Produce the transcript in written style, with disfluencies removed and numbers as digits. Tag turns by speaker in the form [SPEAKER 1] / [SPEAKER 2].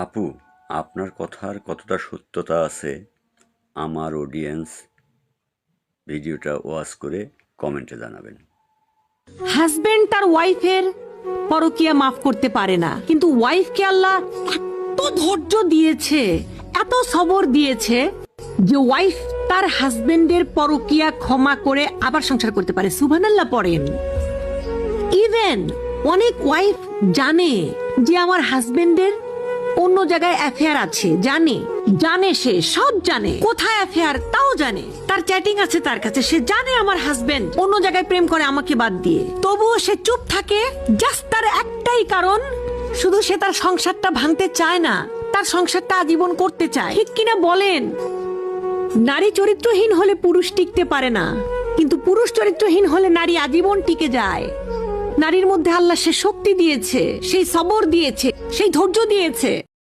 [SPEAKER 1] আপু, আপনার কথার কতটা সত্যতা আছে আমার অডিয়েন্স ভিডিওটা ওয়াচ করে কমেন্টে জানাবেন।
[SPEAKER 2] হাজবেন্ড তার ওয়াইফের পরকিয়া মাফ করতে পারে না, কিন্তু ওয়াইফকে আল্লাহ এত ধৈর্য দিয়েছে, এত সবর দিয়েছে যে ওয়াইফ তার হাজবেন্ডের পরকিয়া ক্ষমা করে আবার সংসার করতে পারে। সুবহানাল্লাহ পড়েন। ইভেন অনেক ওয়াইফ জানে যে আমার হাজবেন্ডের অন্য জায়গায় অ্যাফেয়ার আছে, জানে সে সব জানে, কোথায় অ্যাফেয়ার তাও জানে, তার চ্যাটিং আছে তার কাছে, সে জানে আমার হাজবেন্ড অন্য জায়গায় প্রেম করে আমাকে বাদ দিয়ে, তবুও সে চুপ থাকে। জাস্ট তার একটাই কারণ, শুধু সে তার সংসারটা ভাঙতে চায় না, তার সংসারটা আজীবন করতে চায়। ঠিক কিনা বলেন? নারী চরিত্রহীন হলে পুরুষ টিকতে পারে না, কিন্তু পুরুষ চরিত্রহীন হলে নারী আজীবন টিকে যায়। নারীর মধ্যে আল্লাহ সে শক্তি দিয়েছে, সেই সবর দিয়েছে, সেই ধৈর্য দিয়েছে।